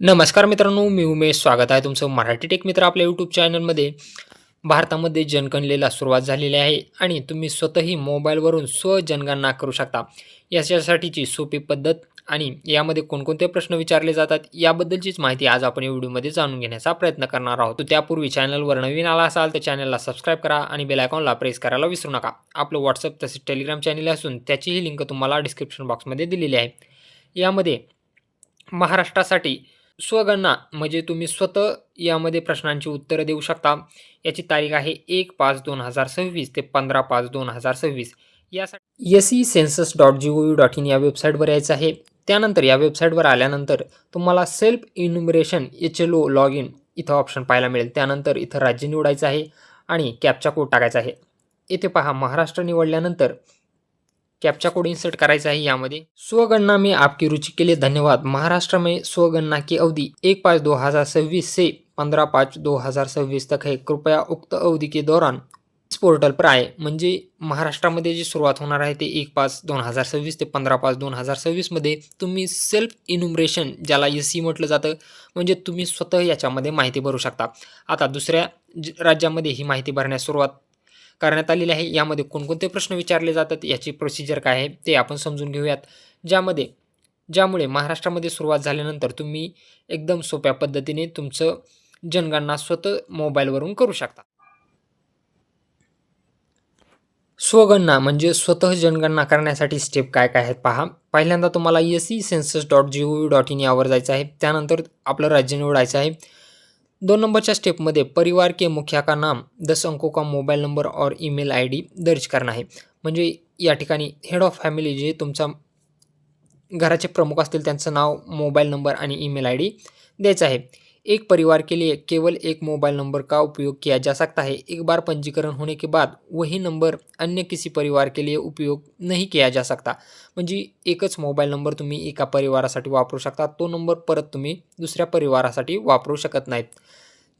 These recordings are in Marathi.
नमस्कार मित्रांनो, मी उमेश. स्वागत आहे तुमचं मराठी टेक मित्र आपल्या यूट्यूब चॅनलमध्ये. भारतामध्ये जनगणनेला सुरुवात झालेली आहे आणि तुम्ही स्वतःही मोबाईलवरून जनगणना करू शकता. याच्यासाठीची सोपी पद्धत आणि यामध्ये कोणकोणते प्रश्न विचारले जातात याबद्दलचीच माहिती आज आपण या व्हिडिओमध्ये जाणून घेण्याचा प्रयत्न करणार आहोत. तर त्यापूर्वी चॅनलवर नवीन आला असाल तर चॅनलला सबस्क्राईब करा आणि बेल आयकॉनला प्रेस करायला विसरू नका. आपलं WhatsApp तसेच टेलिग्राम चॅनल असून त्याचीही लिंक तुम्हाला डिस्क्रिप्शन बॉक्समध्ये दिलेली आहे. यामध्ये महाराष्ट्रासाठी स्वगणना म्हणजे तुम्ही स्वतः यामध्ये प्रश्नांची उत्तरं देऊ शकता. याची तारीख आहे 1/5/2026 ते 15/5/2026. यासाठी se-census.gov.in या वेबसाईटवर यायचं आहे. त्यानंतर या वेबसाईटवर आल्यानंतर तुम्हाला सेल्फ इन्युमरेशन HLO लॉग इन इथं ऑप्शन पाहायला मिळेल. त्यानंतर इथं राज्य निवडायचं आहे आणि कॅप्चा कोड टाकायचा आहे. इथे पहा महाराष्ट्र निवडल्यानंतर कैप्चा कोड इंसर्ट करायचा है। यामध्ये स्वगणना में आपकी रुचि के लिए धन्यवाद। महाराष्ट्र में स्वगणना की अवधि 1/5/2026 से 15/5/2026 तक है। कृपया उक्त अवधि के दौरान इस पोर्टल पर आए। म्हणजे महाराष्ट्रामध्ये जी सुरुवात होणार आहे ते 1/5/2026 ते 15/5/2026 मध्ये तुम्ही सेल्फ इन्युमरेशन ज्याला SE म्हटलं जातं म्हणजे तुम्ही स्वतः याच्यामध्ये माहिती भरू शकता। आता दुसऱ्या राज्यामध्ये ही माहिती भरण्यास सुरुवात करण्यात आलेली आहे। यामध्ये कोणकोणते प्रश्न विचारले जातात याची प्रोसिजर काय आहे ते आपण समजून घेऊयात। ज्यामुळे महाराष्ट्रामध्ये सुरुवात झाल्यानंतर तुम्ही एकदम सोप्या पद्धतीने तुमचं जनगणना स्वतः मोबाईलवरून करू शकता। स्वगणना म्हणजे स्वतः जनगणना करण्यासाठी स्टेप काय काय आहेत पहा। पहिल्यांदा तुम्हाला se-census.gov.in यावर जायचं आहे। त्यानंतर आपलं राज्य निवडायचं आहे। 2 नंबरच्या स्टेपमध्ये परिवार के मुखिया का नाम 10 अंकों का मोबाईल नंबर और ईमेल ID दर्ज करना है। म्हणजे या ठिकाणी हेड ऑफ फॅमिली जे तुमचा घराचे प्रमुख असतील त्यांचं नाव, मोबाईल नंबर आणि ईमेल ID द्यायचा आहे। एक परिवार के लिए केवल एक मोबाइल नंबर का उपयोग किया जा सकता है। एक बार पंजीकरण होने के बाद वही नंबर अन्य किसी परिवार के लिए उपयोग नहीं किया जा सकता। म्हणजे एकच मोबाईल नंबर तुम्ही एका परिवारासाठी वापरू शकता, तो नंबर परत तुम्ही दुसऱ्या परिवारासाठी वापरू शकत नाहीत।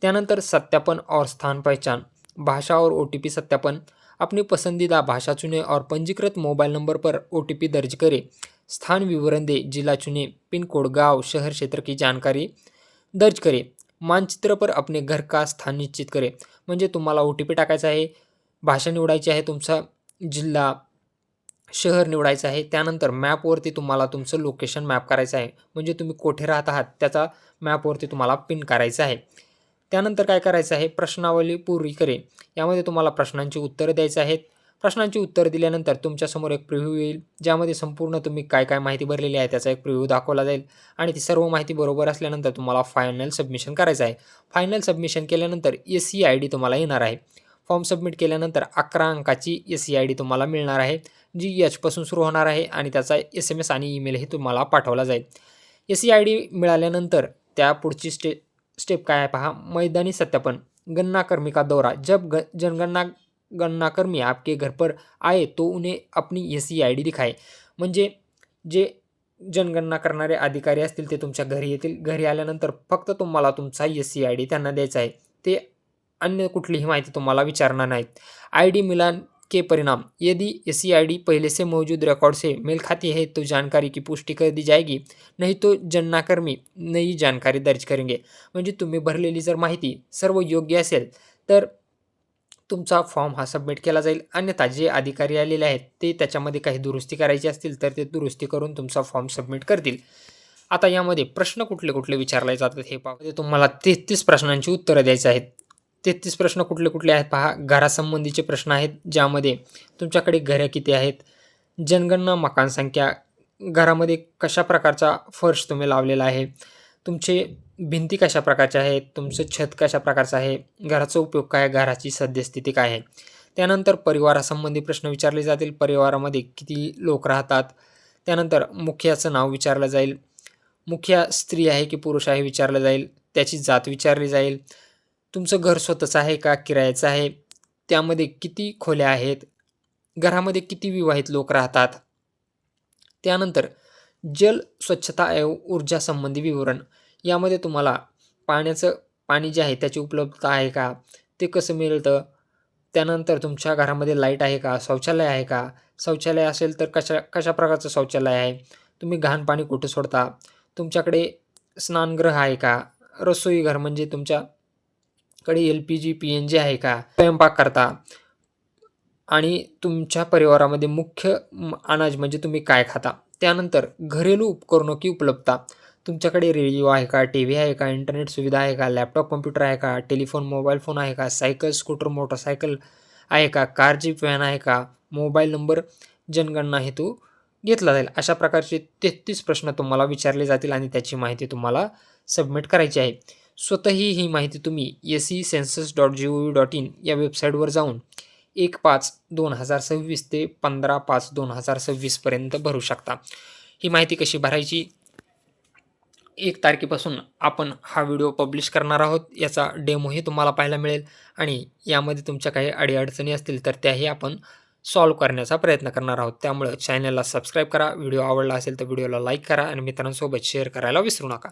त्यानंतर सत्यापन और स्थान पहचान, भाषा और OTP सत्यापन, अपनी पसंदीदा भाषा चुनें और पंजीकृत मोबाइल नंबर पर OTP दर्ज करें। स्थान विवरण दे, जिला चुने, पिन कोड, गाँव, शहर, क्षेत्र की जानकारी दर्ज करें। मानचित्र पर अपने घर का स्थान निश्चित करें। म्हणजे तुम्हाला OTP टाकायचा आहे, भाषा निवडायची आहे, तुमचा जिल्हा, शहर निवडायचं आहे। त्यानंतर मॅपवरती तुम्हाला तुमचं लोकेशन मॅप करायचं आहे, म्हणजे तुम्ही कोठे राहत आहात त्याचा मॅपवरती तुम्हाला पिन करायचं आहे। त्यानंतर काय करायचं आहे, प्रश्नावली पूरी करें। यामध्ये तुम्हाला प्रश्नांची उत्तरं द्यायची आहेत। प्रश्नांची उत्तर दिल्यानंतर तुमच्यासमोर एक प्रिव्ह्यू येईल, ज्यामध्ये संपूर्ण तुम्ही काय काय माहिती भरलेली आहे त्याचा एक प्रिव्ह्यू दाखवला जाईल आणि ती सर्व माहिती बरोबर असल्यानंतर तुम्हाला फायनल सबमिशन करायचं आहे। फायनल सबमिशन केल्यानंतर SE ID तुम्हाला येणार आहे। फॉर्म सबमिट केल्यानंतर 11 अंकाची SE ID तुम्हाला मिळणार आहे, जी H पासून सुरू होणार आहे आणि त्याचा SMS आणि ईमेलही तुम्हाला पाठवला जाईल। SE ID मिळाल्यानंतर त्या पुढची स्टेप काय आहे पहा, मैदानी सत्यापन, गणना कर्मी का दौरा। जब गणनाकर्मी आपके घर पर आए तो उन्हें अपनी SE ID दिखाए। म्हणजे जे जनगणना करणारे अधिकारी असतील ते तुमच्या घरी येतील। घरी आल्यानंतर फक्त तुम्हाला तुमचा SE ID त्यांना द्यायचा आहे, ते अन्य कुठलीही माहिती तुम्हाला विचारणार नाहीत। ID मिलान के परिणाम, यदि SE ID पहले से मौजूद रिकॉर्ड से मेल खाती है तो जानकारी की पुष्टि कर दी जाएगी, नहीं तो गणनाकर्मी नई जानकारी दर्ज करेंगे। म्हणजे तुम्ही भरलेली जर माहिती सर्व योग्य असेल तर तुमचा फॉर्म हा सबमिट केला जाईल, अन्यथा जे अधिकारी आलेले आहेत ते त्याच्यामध्ये काही दुरुस्ती करायची असतील तर ते दुरुस्ती करून तुमचा फॉर्म सबमिट करतील। आता यामध्ये प्रश्न कुठले कुठले विचारले जातात हे पहा। तुम्हाला 33 प्रश्नांची उत्तरं द्यायची आहेत। 33 प्रश्न कुठले कुठले आहेत पहा। घरासंबंधीचे प्रश्न आहेत, ज्यामध्ये तुमच्याकडे घरं किती आहेत, जनगणना मकान संख्या, घरामध्ये कशा प्रकारचा फर्श तुम्ही लावलेला आहे, तुमचे भिंती कशा प्रकारच्या आहेत, तुमचं छत कशा प्रकारचं आहे, घराचा उपयोग काय आहे, घराची सद्यस्थिती काय आहे। त्यानंतर परिवारासंबंधी प्रश्न विचारले जातील, परिवारामध्ये किती लोक राहतात। त्यानंतर मुखियाचं नाव विचारलं जाईल, मुखिया स्त्री आहे की पुरुष आहे विचारलं जाईल, त्याची जात विचारली जाईल, तुमचं घर स्वतःचं आहे का किरायाचं आहे, त्यामध्ये किती खोल्या आहेत, घरामध्ये किती विवाहित लोक राहतात। त्यानंतर जल स्वच्छता एवं ऊर्जा संबंधी विवरण, यामध्ये तुम्हाला पाणी जे आहे त्याची उपलब्धता आहे का, ते कसं मिळतं। त्यानंतर तुमच्या घरामध्ये लाईट आहे का, शौचालय आहे का, शौचालय असेल तर कशा प्रकारचं शौचालय आहे, तुम्ही घाण पाणी कुठे सोडता, तुमच्याकडे स्नानगृह आहे का? रसोईघर म्हणजे तुमच्याकडे LPG, PNG आहे का? स्वयंपाक करता आणि तुमच्या परिवारामध्ये मुख्य अनाज म्हणजे तुम्ही काय खाता? त्यानंतर घरेलू उपकरणं उपलब्धता. तुमच्याकडे रेडिओ आहे का? टीव्ही आहे का? इंटरनेट सुविधा आहे का? लॅपटॉप, कॉम्प्युटर आहे का? टेलिफोन, मोबाईल फोन आहे का? सायकल, स्कूटर, मोटरसायकल आहे का? कार, जीप, व्हॅन आहे का? मोबाईल नंबर जनगणना हेतू घेतला जाईल. अशा प्रकारचे 33 प्रश्न तुम्हाला विचारले जातील आणि त्याची माहिती तुम्हाला सबमिट करायची आहे. स्वतःही ही माहिती तुम्ही secensus.gov.in या वेबसाईटवर जाऊन 1/5/2026 ते 15/5/2026 पर्यंत भरू शकता. ही माहिती कशी भरायची? 1 तारखेपासून आपण हा व्हिडिओ पब्लिश करणार आहोत. याचा डेमोही तुम्हाला पाहायला मिळेल आणि यामध्ये तुमच्या काही अडी-अडचणी असतील तर त्याही आपण सॉल्व्ह करण्याचा प्रयत्न करणार आहोत. त्यामुळे चॅनलला सबस्क्राईब करा. व्हिडिओ आवडला असेल तर व्हिडिओला लाईक करा आणि मित्रांसोबत शेअर करायला विसरू नका.